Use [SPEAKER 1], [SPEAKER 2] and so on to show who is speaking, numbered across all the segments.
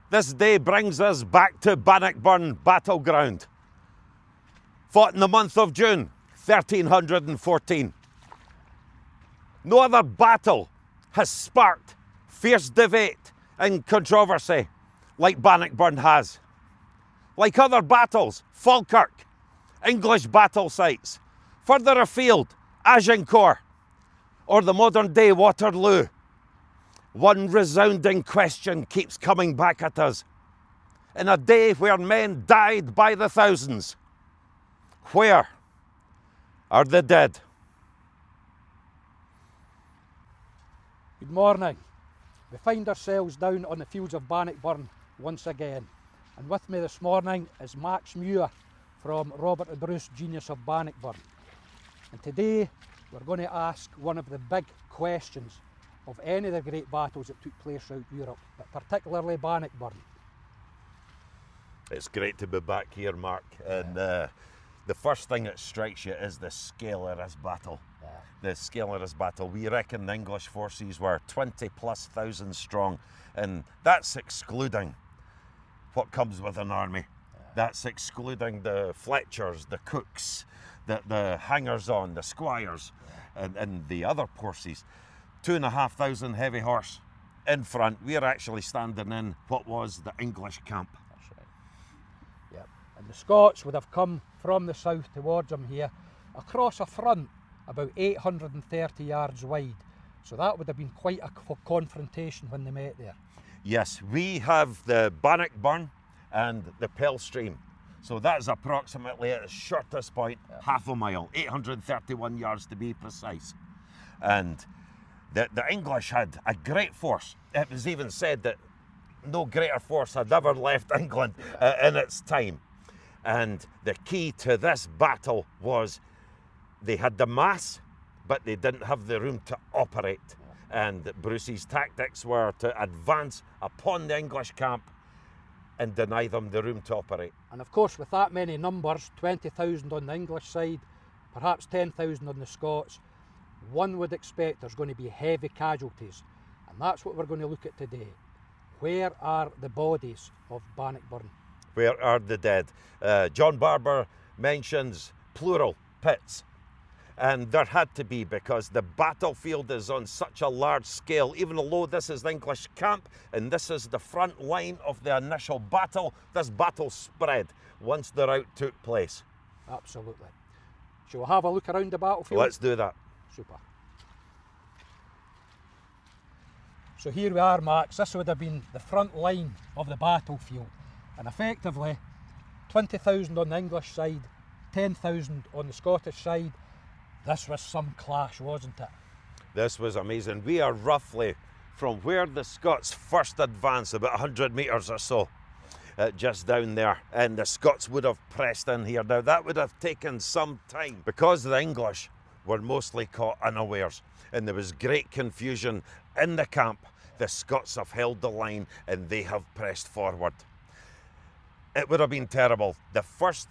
[SPEAKER 1] This day brings us back to Bannockburn battleground. Fought in the month of June, 1314. No other battle has sparked fierce debate and controversy like Bannockburn has. Like other battles, Falkirk, English battle sites, further afield, Agincourt, or the modern day Waterloo, one resounding question keeps coming back at us. In a day where men died by the thousands, where are the dead?
[SPEAKER 2] Good morning. We find ourselves down on the fields of Bannockburn once again. And with me this morning is Max Muir from Robert the Bruce, Genius of Bannockburn. And today we're going to ask one of the big questions of any of the great battles that took place throughout Europe, but particularly Bannockburn.
[SPEAKER 1] It's great to be back here, Mark. And the first thing that strikes you is the scale of this battle. The scale of this battle. We reckon the English forces were 20,000+ strong, and that's excluding what comes with an army. That's excluding the Fletchers, the cooks, the hangers-on, the squires, and the other horses. 2,500 heavy horse in front. We're actually standing in what was the English camp.
[SPEAKER 2] That's right. Yep. And the Scots would have come from the south towards them here, across a front about 830 yards wide. So that would have been quite a confrontation when they met there.
[SPEAKER 1] Yes, we have the Bannock Burn and the Pelstream. So that's approximately at its shortest point, half a mile, 831 yards to be precise. And the English had a great force. It was even said that no greater force had ever left England in its time. And the key to this battle was they had the mass, but they didn't have the room to operate. And Bruce's tactics were to advance upon the English camp and deny them the room to operate.
[SPEAKER 2] And of course, with that many numbers, 20,000 on the English side, perhaps 10,000 on the Scots, one would expect there's going to be heavy casualties. And that's what we're going to look at today. Where are the bodies of Bannockburn?
[SPEAKER 1] Where are the dead? John Barber mentions plural pits. And there had to be, because the battlefield is on such a large scale. Even though this is the English camp and this is the front line of the initial battle, this battle spread once the rout took place.
[SPEAKER 2] Absolutely. Shall we have a look around the battlefield?
[SPEAKER 1] Let's do that.
[SPEAKER 2] Super. So here we are, Max. This would have been the front line of the battlefield. And effectively, 20,000 on the English side, 10,000 on the Scottish side. This was some clash, wasn't it?
[SPEAKER 1] This was amazing. We are roughly from where the Scots first advanced, about 100 metres or so, just down there. And the Scots would have pressed in here. Now, that would have taken some time because the English were mostly caught unawares. And there was great confusion in the camp. The Scots have held the line and they have pressed forward. It would have been terrible. The first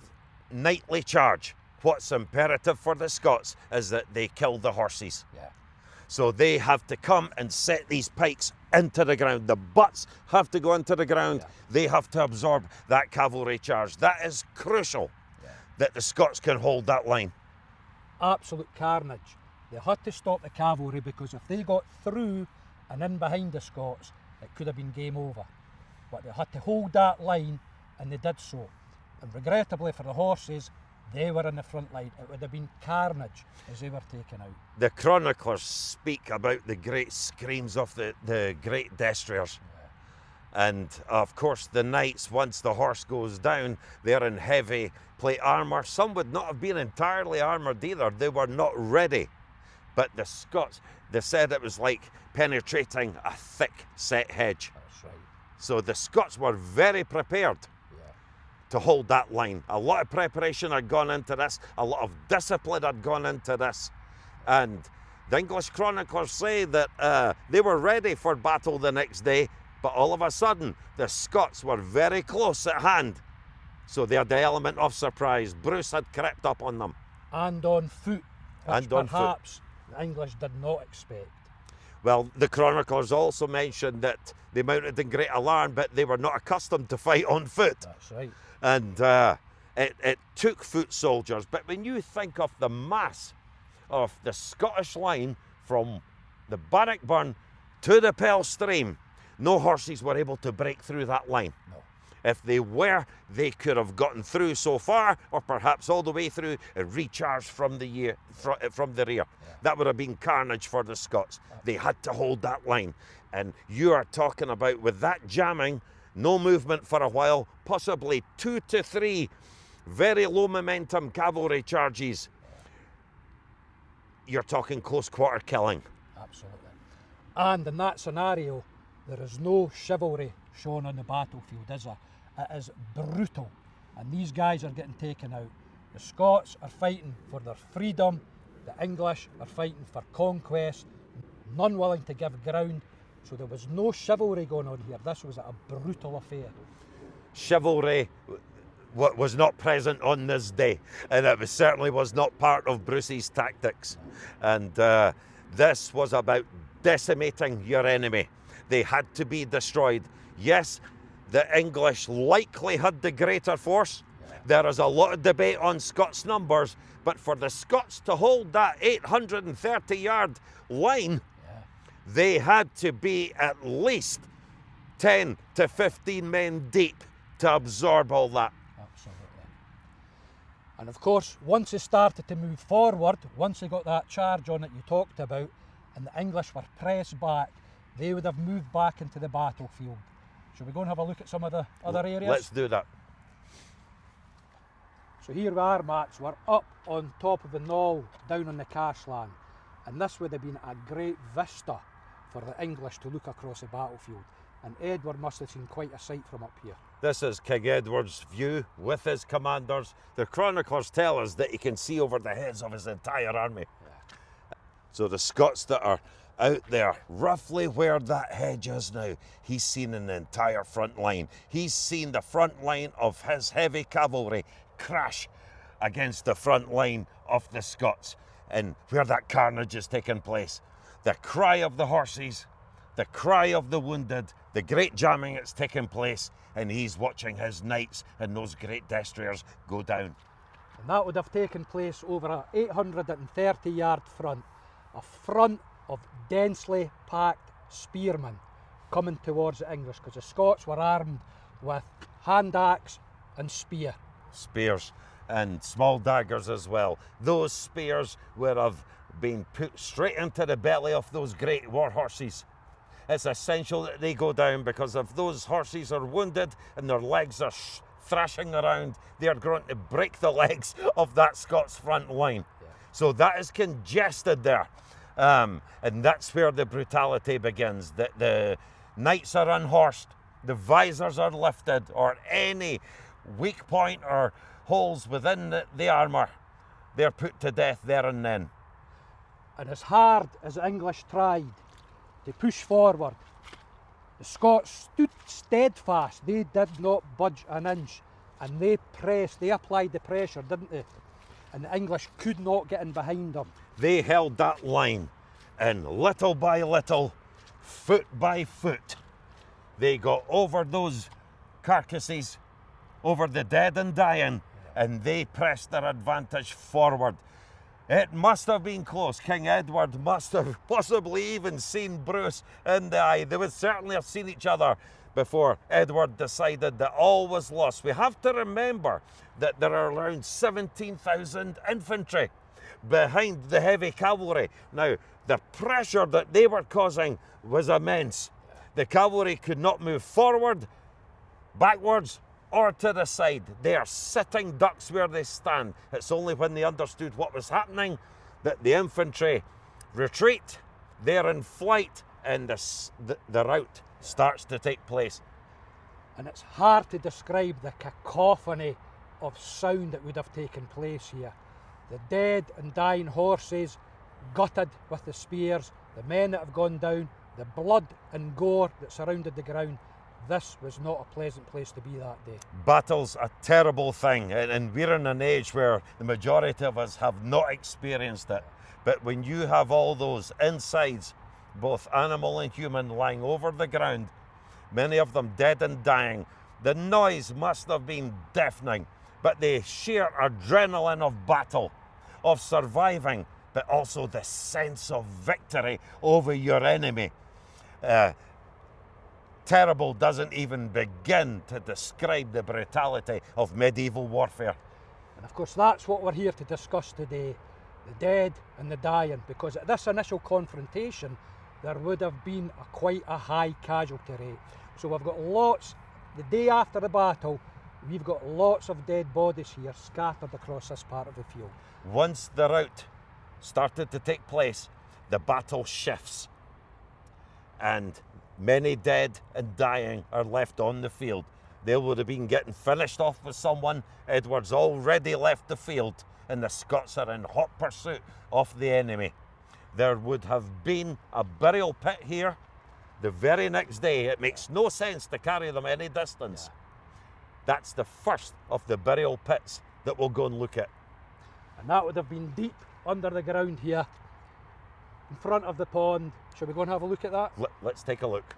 [SPEAKER 1] nightly charge, what's imperative for the Scots is that they kill the horses. So they have to come and set these pikes into the ground. The butts have to go into the ground. They have to absorb that cavalry charge. That is crucial that the Scots can hold that line.
[SPEAKER 2] Absolute carnage. They had to stop the cavalry because if they got through and in behind the Scots, it could have been game over. But they had to hold that line, and they did so. And regrettably for the horses, they were in the front line. It would have been carnage as they were taken out.
[SPEAKER 1] The chroniclers speak about the great screams of the great destriers. And of course the knights, once the horse goes down, they're in heavy plate armour. Some would not have been entirely armoured either. They were not ready. But the Scots, they said it was like penetrating a thick set hedge.
[SPEAKER 2] That's right.
[SPEAKER 1] So the Scots were very prepared to hold that line. A lot of preparation had gone into this, a lot of discipline had gone into this. And the English chroniclers say that they were ready for battle the next day, but all of a sudden the Scots were very close at hand. So they had the element of surprise. Bruce had crept up on them.
[SPEAKER 2] And on foot, which perhaps the English did not expect.
[SPEAKER 1] Well, the chroniclers also mentioned that they mounted in great alarm, but they were not accustomed to fight on foot.
[SPEAKER 2] That's right.
[SPEAKER 1] And it took foot soldiers. But when you think of the mass of the Scottish line from the Bannock Burn to the Pelstream, no horses were able to break through that line.
[SPEAKER 2] No.
[SPEAKER 1] If they were, they could have gotten through so far, or perhaps all the way through and recharged from the rear.
[SPEAKER 2] Yeah.
[SPEAKER 1] That would have been carnage for the Scots. They had to hold that line. And you are talking about, with that jamming, no movement for a while, possibly 2 to 3 very low momentum cavalry charges. You're talking close quarter killing.
[SPEAKER 2] Absolutely. And in that scenario, there is no chivalry shown on the battlefield, is there? It is brutal. And these guys are getting taken out. The Scots are fighting for their freedom. The English are fighting for conquest. None willing to give ground. So there was no chivalry going on here. This was a brutal affair.
[SPEAKER 1] Chivalry was not present on this day, and it certainly was not part of Bruce's tactics. And this was about decimating your enemy. They had to be destroyed. Yes, the English likely had the greater force. There is a lot of debate on Scots' numbers, but for the Scots to hold that 830-yard line, they had to be at least 10 to 15 men deep to absorb all that.
[SPEAKER 2] Absolutely. And of course, once they started to move forward, once they got that charge on that you talked about, and the English were pressed back, they would have moved back into the battlefield. Shall we go and have a look at some of the other areas?
[SPEAKER 1] Let's do that.
[SPEAKER 2] So here we are, Max. We're up on top of the knoll, down on the Cashland. And this would have been a great vista for the English to look across the battlefield. And Edward must have seen quite a sight from up here.
[SPEAKER 1] This is King Edward's view with his commanders. The chroniclers tell us that he can see over the heads of his entire army. So the Scots that are out there, roughly where that hedge is now, he's seen an entire front line. He's seen the front line of his heavy cavalry crash against the front line of the Scots. And where that carnage is taking place, the cry of the horses, the cry of the wounded, the great jamming that's taking place, and he's watching his knights and those great destriers go down.
[SPEAKER 2] And that would have taken place over a 830-yard front, a front of densely packed spearmen coming towards the English, because the Scots were armed with hand axe and spear.
[SPEAKER 1] Spears and small daggers as well. Those spears would have been put straight into the belly of those great war horses. It's essential that they go down, because if those horses are wounded and their legs are thrashing around, they are going to break the legs of that Scots front line. So that is congested there. And that's where the brutality begins. The knights are unhorsed, the visors are lifted, or any weak point or holes within the armour, they're put to death there and then.
[SPEAKER 2] And as hard as the English tried to push forward, the Scots stood steadfast. They did not budge an inch, and they pressed, they applied the pressure, didn't they? And the English could not get in behind them.
[SPEAKER 1] They held that line, and little by little, foot by foot, they got over those carcasses, over the dead and dying, and they pressed their advantage forward. It must have been close. King Edward must have possibly even seen Bruce in the eye. They would certainly have seen each other before Edward decided that all was lost. We have to remember that there are around 17,000 infantry behind the heavy cavalry. Now, the pressure that they were causing was immense. The cavalry could not move forward, backwards, or to the side. They are sitting ducks where they stand. It's only when they understood what was happening that the infantry retreat, they're in flight, and the rout starts to take place.
[SPEAKER 2] And it's hard to describe the cacophony of sound that would have taken place here. The dead and dying horses, gutted with the spears, the men that have gone down, the blood and gore that surrounded the ground. This was not a pleasant place to be that day.
[SPEAKER 1] Battle's a terrible thing, and we're in an age where the majority of us have not experienced it. But when you have all those insides both animal and human, lying over the ground, many of them dead and dying. The noise must have been deafening, but the sheer adrenaline of battle, of surviving, but also the sense of victory over your enemy. Terrible doesn't even begin to describe the brutality of medieval warfare.
[SPEAKER 2] And of course that's what we're here to discuss today, the dead and the dying, because at this initial confrontation there would have been quite a high casualty rate. So we've got lots, the day after the battle, we've got lots of dead bodies here scattered across this part of the field.
[SPEAKER 1] Once the rout started to take place, the battle shifts, and many dead and dying are left on the field. They would have been getting finished off with someone. Edward's already left the field, and the Scots are in hot pursuit of the enemy. There would have been a burial pit here the very next day. It makes no sense to carry them any distance. That's the first of the burial pits that we'll go and look at.
[SPEAKER 2] And that would have been deep under the ground here, in front of the pond. Shall we go and have a look at that?
[SPEAKER 1] Let's take a look.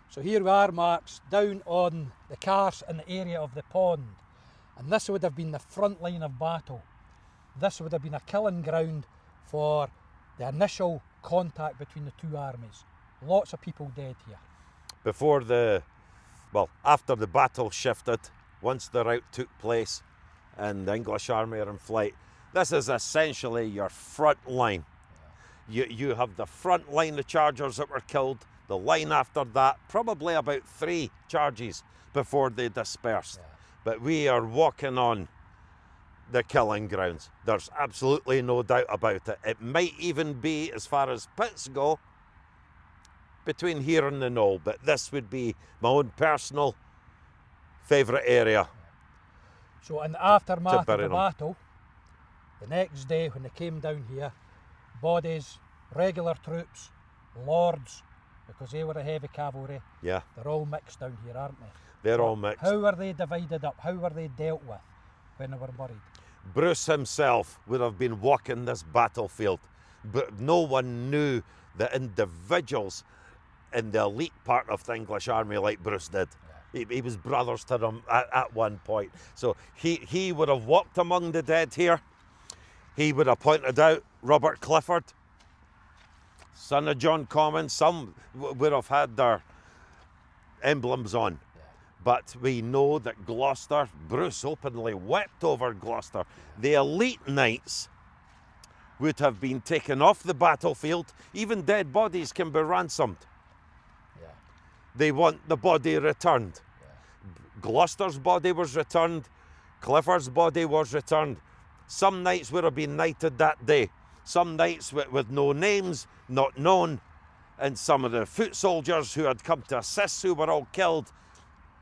[SPEAKER 2] So here we are, Marks, down on the Carse in the area of the pond. And this would have been the front line of battle. This would have been a killing ground for the initial contact between the two armies. Lots of people dead here.
[SPEAKER 1] After the battle shifted, once the rout took place and the English army are in flight, this is essentially your front line. You have the front line of chargers that were killed, the line after that, probably about 3 charges before they dispersed. But we are walking on the killing grounds. There's absolutely no doubt about it. It might even be, as far as pits go, between here and the knoll, but this would be my own personal favourite area.
[SPEAKER 2] So in the aftermath of the battle, the next day when they came down here, bodies, regular troops, lords, because they were a heavy cavalry, they're all mixed down here, aren't they?
[SPEAKER 1] They're all mixed.
[SPEAKER 2] How were they divided up? How were they dealt with when they were buried?
[SPEAKER 1] Bruce himself would have been walking this battlefield, but no one knew the individuals in the elite part of the English army like Bruce did. He was brothers to them at one point. So he would have walked among the dead here. He would have pointed out Robert Clifford, son of John Comyn. Some would have had their emblems on. But we know that Gloucester, Bruce openly wept over Gloucester. The elite knights would have been taken off the battlefield. Even dead bodies can be ransomed. They want the body returned. Gloucester's body was returned. Clifford's body was returned. Some knights would have been knighted that day. Some knights with no names, not known. And some of the foot soldiers who had come to assist, who were all killed,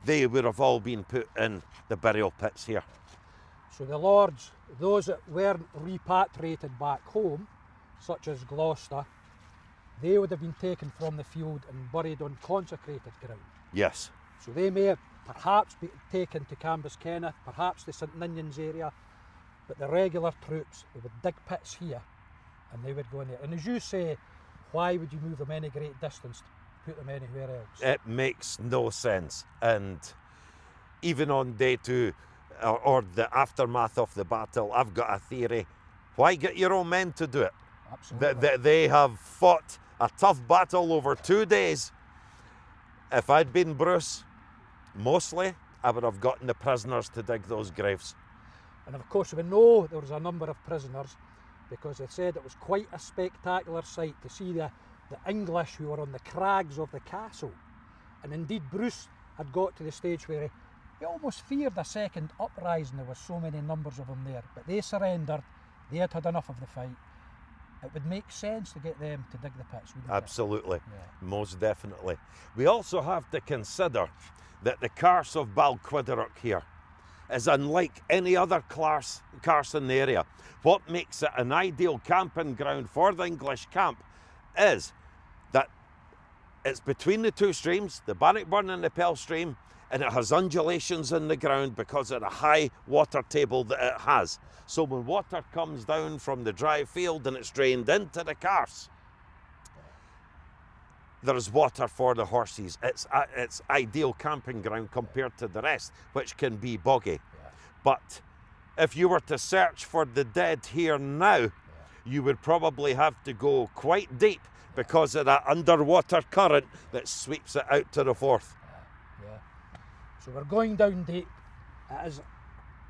[SPEAKER 1] they would have all been put in the burial pits here.
[SPEAKER 2] So the lords, those that weren't repatriated back home, such as Gloucester, they would have been taken from the field and buried on consecrated ground.
[SPEAKER 1] Yes.
[SPEAKER 2] So they may have perhaps been taken to Cambus Kenneth, perhaps the St Ninians area, but the regular troops, they would dig pits here and they would go in there. And as you say, why would you move them any great distance to put them anywhere else?
[SPEAKER 1] It makes no sense. And even on day 2, or the aftermath of the battle, I've got a theory. Why get your own men to do it?
[SPEAKER 2] Absolutely.
[SPEAKER 1] They have fought a tough battle over 2 days. If I'd been Bruce, mostly, I would have gotten the prisoners to dig those graves.
[SPEAKER 2] And of course we know there was a number of prisoners, because they said it was quite a spectacular sight to see the English who were on the crags of the castle. And indeed Bruce had got to the stage where he almost feared a second uprising. There was so many numbers of them there, but they surrendered. They had had enough of the fight. It would make sense to get them to dig the pits, wouldn't it?
[SPEAKER 1] Absolutely, most definitely. We also have to consider that the Carse of Balquhidderock here is unlike any other carse in the area. What makes it an ideal camping ground for the English camp is that it's between the 2 streams, the Bannockburn and the Pelstream, and it has undulations in the ground because of the high water table that it has. So when water comes down from the dry field and it's drained into the Carse, there's water for the horses. It's ideal camping ground compared to the rest, which can be boggy. But if you were to search for the dead here now, you would probably have to go quite deep because of that underwater current that sweeps it out to the Forth.
[SPEAKER 2] So we're going down deep. It is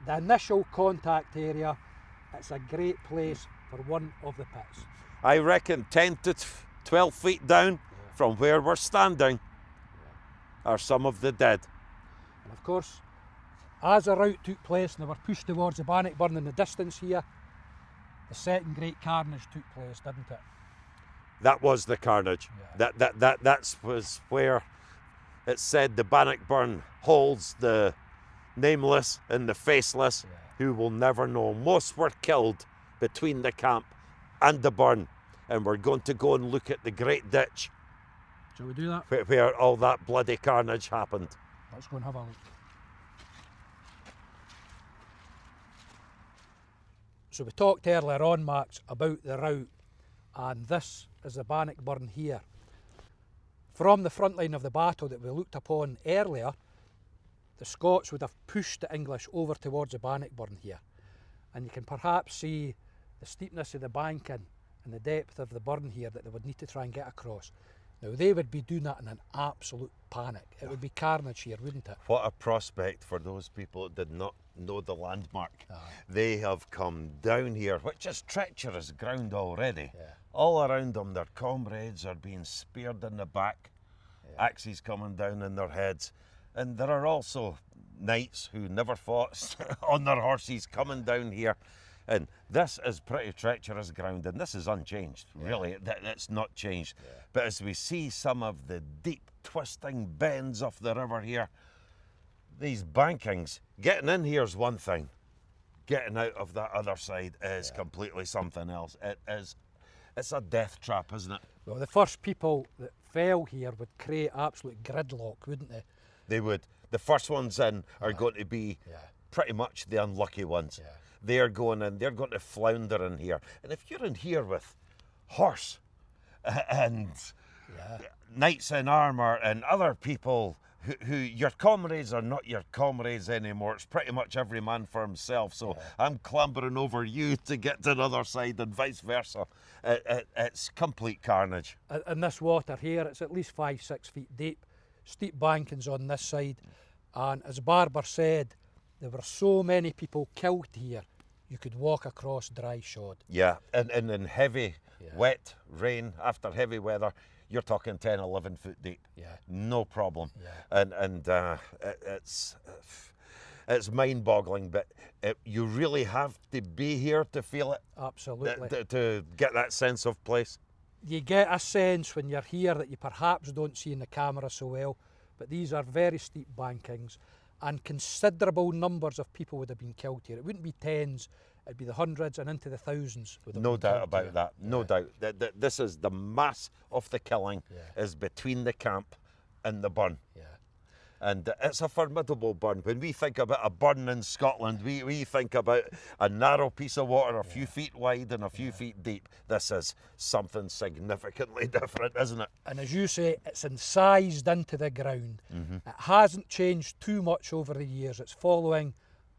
[SPEAKER 2] the initial contact area. It's a great place for one of the pits.
[SPEAKER 1] I reckon 10 to 12 feet down from where we're standing are some of the dead.
[SPEAKER 2] And of course, as the rout took place and they were pushed towards the Bannockburn in the distance here, the second great carnage took place, didn't it?
[SPEAKER 1] That was the carnage. That was where it said the Bannockburn holds the nameless and the faceless who will never know. Most were killed between the camp and the burn, and we're going to go and look at the great ditch.
[SPEAKER 2] Shall we do that?
[SPEAKER 1] Where all that bloody carnage happened.
[SPEAKER 2] Let's go and have a look. So we talked earlier on, Max, about the rout, and this is the Bannockburn here. From the front line of the battle that we looked upon earlier, the Scots would have pushed the English over towards the Bannockburn here. And you can perhaps see the steepness of the banking and the depth of the burn here that they would need to try and get across. Now they would be doing that in an absolute panic. It would be carnage here, wouldn't it?
[SPEAKER 1] What a prospect for those people that did not know the landmark. They have come down here, which is treacherous ground already. All around them, their comrades are being speared in the back, axes coming down in their heads. And there are also knights who never fought on their horses coming down here. And this is pretty treacherous ground, and this is unchanged, really. That's not changed. But as we see some of the deep twisting bends of the river here, these bankings, getting in here is one thing. Getting out of that other side is completely something else. It's a death trap, isn't it?
[SPEAKER 2] Well, the first people that fell here would create absolute gridlock, wouldn't they?
[SPEAKER 1] They would. The first ones in are going to be pretty much the unlucky ones. They're going in, they're going to flounder in here. And if you're in here with horse and knights in armour and other people who your comrades are not your comrades anymore, it's pretty much every man for himself. So I'm clambering over you to get to the other side and vice versa. It's complete carnage.
[SPEAKER 2] And this water here, it's at least 5-6 feet deep. Steep bankings on this side. And as Barber said, there were so many people killed here, you could walk across dry shod. Yeah,
[SPEAKER 1] and in heavy, wet rain, after heavy weather, you're talking 10, 11 foot deep. No problem. And it's mind-boggling, but you really have to be here to feel it.
[SPEAKER 2] Absolutely.
[SPEAKER 1] To get that sense of place.
[SPEAKER 2] You get a sense when you're here that you perhaps don't see in the camera so well, but these are very steep bankings, and considerable numbers of people would have been killed here. It wouldn't be tens, it'd be the hundreds and into the thousands.
[SPEAKER 1] No doubt about that, no doubt. This is the mass of the killing is between the camp and the burn. And it's a formidable burn. When we think about a burn in Scotland, we think about a narrow piece of water, a few feet wide and a few feet deep. This is something significantly different, isn't it?
[SPEAKER 2] And as you say, it's incised into the ground. It hasn't changed too much over the years. It's following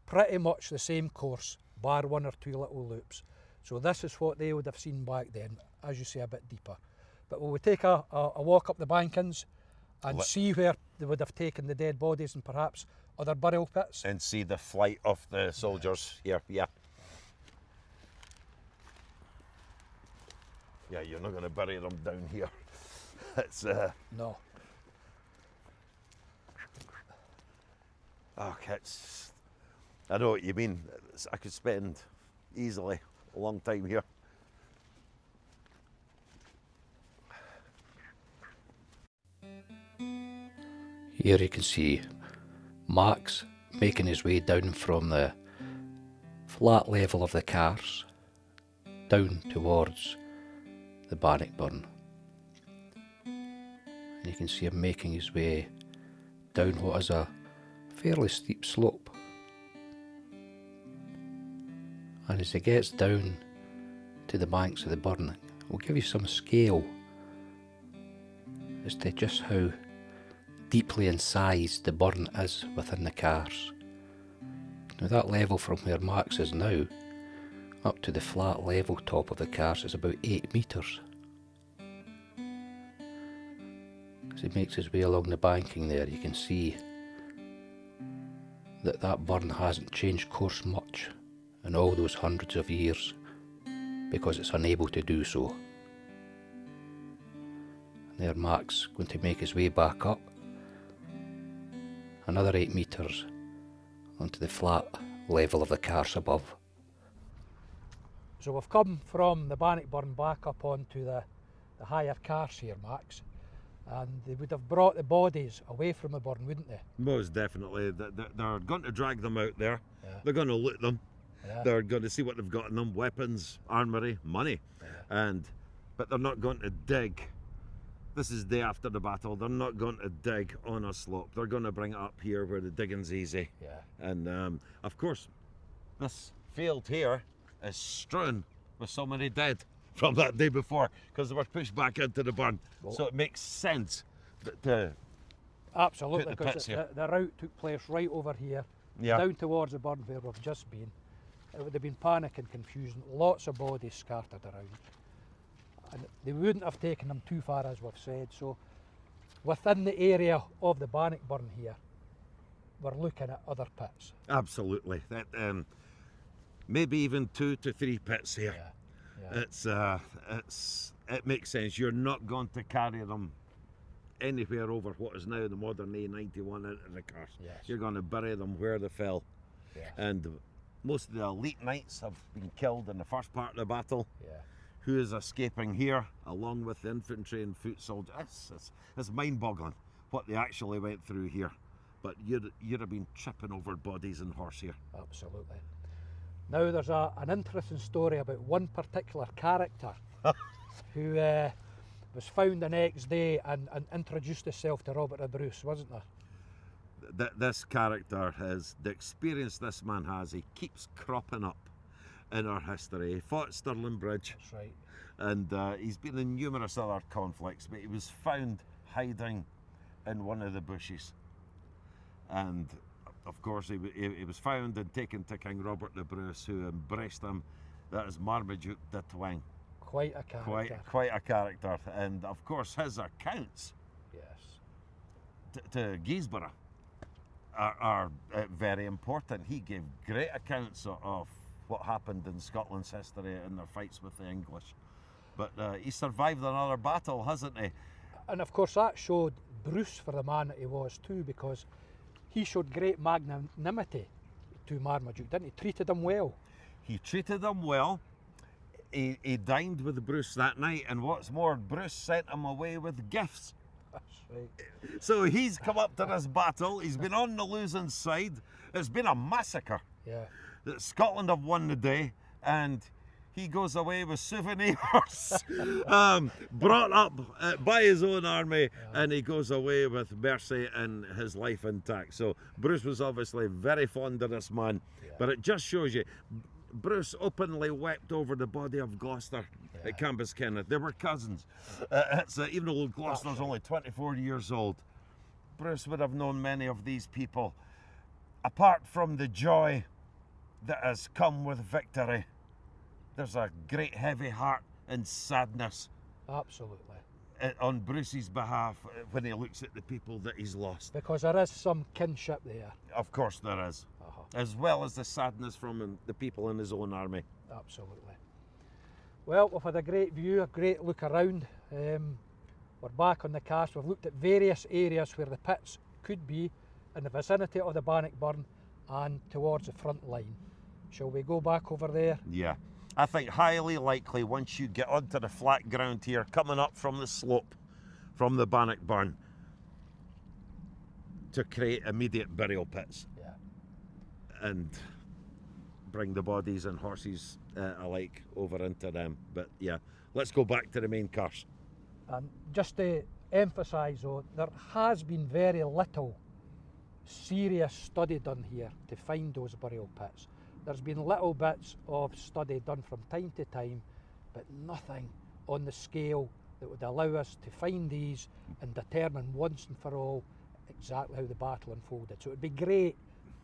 [SPEAKER 2] pretty much the same course, bar one or two little loops. So this is what they would have seen back then, as you say, a bit deeper. But will we take a walk up the bankings and see where they would have taken the dead bodies and perhaps other burial pits?
[SPEAKER 1] And see the flight of the soldiers here, Yeah, you're not going to bury them down here. It's
[SPEAKER 2] no.
[SPEAKER 1] Okay, I know what you mean. I could spend easily a long time here.
[SPEAKER 2] Here you can see Max making his way down from the flat level of the Carse down towards the Bannockburn. And you can see him making his way down what is a
[SPEAKER 3] fairly steep slope. And as it gets down to the banks of the burn, we'll give you some scale as to just how deeply incised the burn is within the Carse. Now that level from where Max is now up to the flat level top of the Carse is about 8 metres. As he makes his way along the banking there, you can see that that burn hasn't changed course much in all those hundreds of years, because it's unable to do so. And there Max going to make his way back up another 8 metres onto the flat level of the Carse above.
[SPEAKER 2] So we've come from the Bannock Burn back up onto the higher Carse here, Max, and they would have brought the bodies away from the burn, wouldn't they?
[SPEAKER 1] Most definitely. They're going to drag them out there.
[SPEAKER 2] Yeah.
[SPEAKER 1] They're going to loot them.
[SPEAKER 2] Yeah.
[SPEAKER 1] They're going to see what they've got in them: weapons, armoury, money.
[SPEAKER 2] Yeah.
[SPEAKER 1] But they're not going to dig. This is day after the battle. They're not going to dig on a slope. They're going to bring it up here where the digging's easy.
[SPEAKER 2] Yeah.
[SPEAKER 1] And of course, this field here is strewn with so many dead from that day before, because they were pushed back into the burn.
[SPEAKER 2] Well,
[SPEAKER 1] so it makes sense to
[SPEAKER 2] absolutely,
[SPEAKER 1] put the pits
[SPEAKER 2] because
[SPEAKER 1] here.
[SPEAKER 2] the rout took place right over here,
[SPEAKER 1] Yeah.
[SPEAKER 2] down towards the burn where we've just been. It would have been panic and confusion, lots of bodies scattered around. And they wouldn't have taken them too far, as we've said. So within the area of the Bannock Burn here, we're looking at other pits.
[SPEAKER 1] Absolutely. That maybe even 2 to 3 pits here.
[SPEAKER 2] Yeah.
[SPEAKER 1] It makes sense. You're not going to carry them anywhere over what is now the modern A91 into the Carse.
[SPEAKER 2] Yes.
[SPEAKER 1] You're going to bury them where they fell.
[SPEAKER 2] Yes.
[SPEAKER 1] And most of the elite knights have been killed in the first part of the battle.
[SPEAKER 2] Yeah.
[SPEAKER 1] Who is escaping here along with the infantry and foot soldiers? It's mind-boggling what they actually went through here. But you'd have been tripping over bodies and horse here.
[SPEAKER 2] Absolutely. Now there's an interesting story about one particular character who was found the next day and introduced himself to Robert the Bruce, wasn't there?
[SPEAKER 1] This character has, the experience this man has, he keeps cropping up in our history. He fought Stirling Bridge.
[SPEAKER 2] That's right.
[SPEAKER 1] And he's been in numerous other conflicts, but he was found hiding in one of the bushes. And of course he was found and taken to King Robert the Bruce, who embraced him. That is Marmaduke de Twing.
[SPEAKER 2] Quite a character.
[SPEAKER 1] Quite a character. And of course his accounts
[SPEAKER 2] Yes.
[SPEAKER 1] to Guisborough are very important. He gave great accounts of what happened in Scotland's history in their fights with the English. But he survived another battle, hasn't he?
[SPEAKER 2] And of course that showed Bruce for the man that he was too, because he showed great magnanimity to Marmaduke, didn't he? Treated him well.
[SPEAKER 1] He treated him well. He dined with Bruce that night, and what's more, Bruce sent him away with gifts.
[SPEAKER 2] That's right.
[SPEAKER 1] So he's come up to this battle, he's been on the losing side, it's been a massacre.
[SPEAKER 2] Yeah.
[SPEAKER 1] Scotland have won the day, and he goes away with souvenirs brought up by his own army, and he goes away with mercy and his life intact. So Bruce was obviously very fond of this man, but it just shows you, Bruce openly wept over the body of Gloucester at Cambus Kenneth. They were cousins. Even though Gloucester's only 24 years old, Bruce would have known many of these people. Apart from the joy that has come with victory, there's a great heavy heart and sadness
[SPEAKER 2] Absolutely.
[SPEAKER 1] on Bruce's behalf when he looks at the people that he's lost.
[SPEAKER 2] Because there is some kinship there.
[SPEAKER 1] Of course there is. As well as the sadness from the people in his own army.
[SPEAKER 2] Absolutely. Well, we've had a great view, a great look around. We're back on the Carse. We've looked at various areas where the pits could be in the vicinity of the Bannock Burn and towards the front line. Shall we go back over there?
[SPEAKER 1] Yeah. I think highly likely once you get onto the flat ground here, coming up from the slope from the Bannock Burn, to create immediate burial pits.
[SPEAKER 2] Yeah.
[SPEAKER 1] And bring the bodies and horses alike over into them. But yeah, let's go back to the main Carse.
[SPEAKER 2] And just to emphasise though, there has been very little serious study done here to find those burial pits. There's been little bits of study done from time to time, but nothing on the scale that would allow us to find these and determine once and for all exactly how the battle unfolded. So it would be great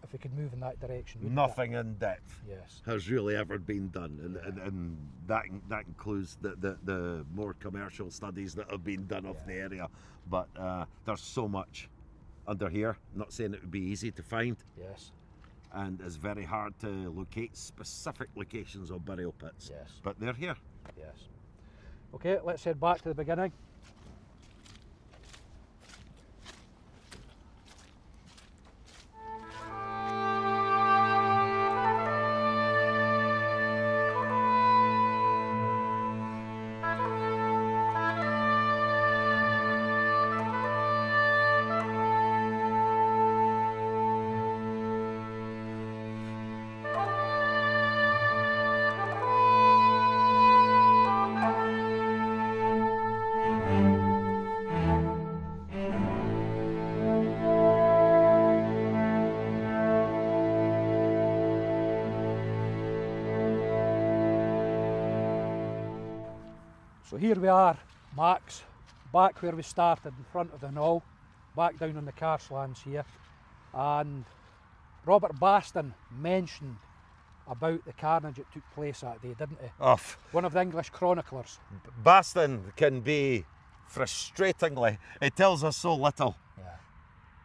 [SPEAKER 2] if we could move in that direction.
[SPEAKER 1] Nothing in depth
[SPEAKER 2] Yes.
[SPEAKER 1] has really ever been done, and that includes the more commercial studies that have been done of the area. But there's so much under here. Not saying it would be easy to find.
[SPEAKER 2] Yes.
[SPEAKER 1] And it's very hard to locate specific locations of burial pits.
[SPEAKER 2] Yes.
[SPEAKER 1] But they're here.
[SPEAKER 2] Yes. Okay, let's head back to the beginning. So here we are, Max, back where we started in front of the knoll, back down on the Carse lands here, and Robert Baston mentioned about the carnage that took place that day, didn't he? One of the English chroniclers.
[SPEAKER 1] Baston can be frustratingly, he tells us so little,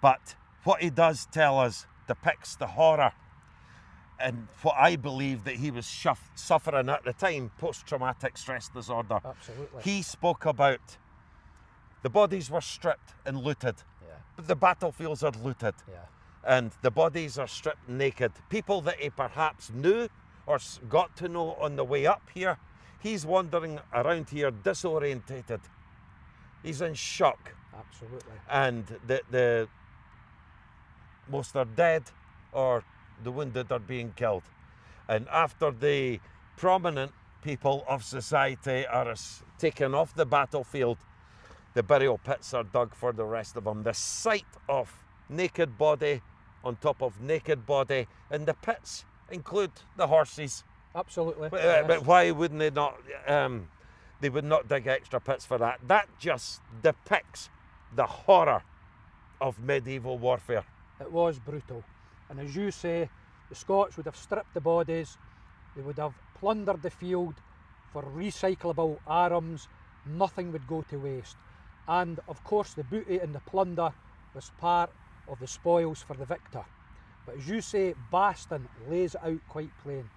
[SPEAKER 1] but what he does tell us depicts the horror and what I believe that he was suffering at the time, post-traumatic stress disorder.
[SPEAKER 2] Absolutely.
[SPEAKER 1] He spoke about the bodies were stripped and looted, but the battlefields are looted, and the bodies are stripped naked. People that he perhaps knew or got to know on the way up here, he's wandering around here disorientated. He's in shock.
[SPEAKER 2] Absolutely.
[SPEAKER 1] And the most are dead or the wounded are being killed. And after the prominent people of society are taken off the battlefield, the burial pits are dug for the rest of them. The sight of naked body on top of naked body, and the pits include the horses.
[SPEAKER 2] Absolutely.
[SPEAKER 1] But why wouldn't they not? They would not dig extra pits for that. That just depicts the horror of medieval warfare.
[SPEAKER 2] It was brutal. And as you say, the Scots would have stripped the bodies, they would have plundered the field for recyclable arms, nothing would go to waste. And of course the booty and the plunder was part of the spoils for the victor. But as you say, Baston lays it out quite plain.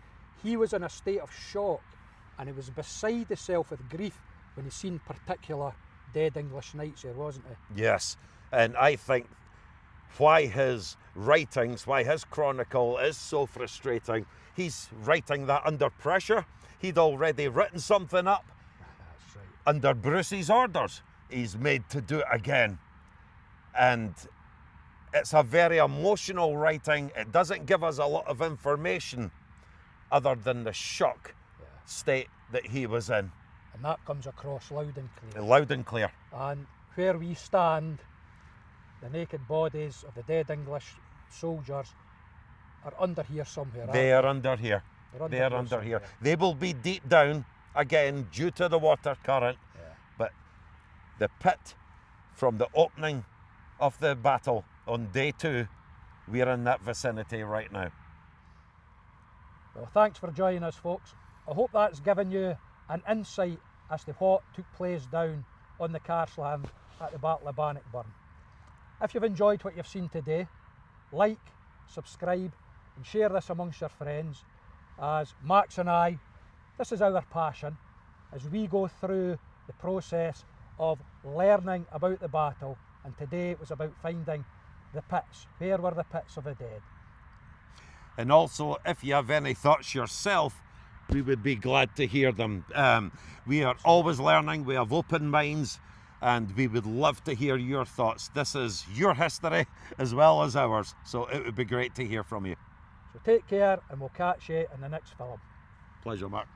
[SPEAKER 2] He was in a state of shock and he was beside himself with grief when he seen particular dead English knights here, wasn't he?
[SPEAKER 1] Yes, and I think why his writings, why his chronicle is so frustrating, he's writing that under pressure. He'd already written something up.
[SPEAKER 2] That's right.
[SPEAKER 1] Under Bruce's orders. He's made to do it again. And it's a very emotional writing. It doesn't give us a lot of information other than the shock state that he was in.
[SPEAKER 2] And that comes across loud and clear.
[SPEAKER 1] Loud and clear.
[SPEAKER 2] And where we stand, the naked bodies of the dead English soldiers are under here somewhere.
[SPEAKER 1] They are under here. They are under here. They will be deep down again due to the water current. But the pit from the opening of the battle on day 2, we are in that vicinity right now.
[SPEAKER 2] Well, thanks for joining us, folks. I hope that's given you an insight as to what took place down on the Carse land at the Battle of Bannockburn. If you've enjoyed what you've seen today, like, subscribe and share this amongst your friends, as Max and I, this is our passion as we go through the process of learning about the battle, and today it was about finding the pits. Where were the pits of the dead?
[SPEAKER 1] And also, if you have any thoughts yourself, we would be glad to hear them. We are always learning, we have open minds, and we would love to hear your thoughts. This is your history as well as ours, so it would be great to hear from you.
[SPEAKER 2] So take care, and we'll catch you in the next film.
[SPEAKER 1] Pleasure, Mark.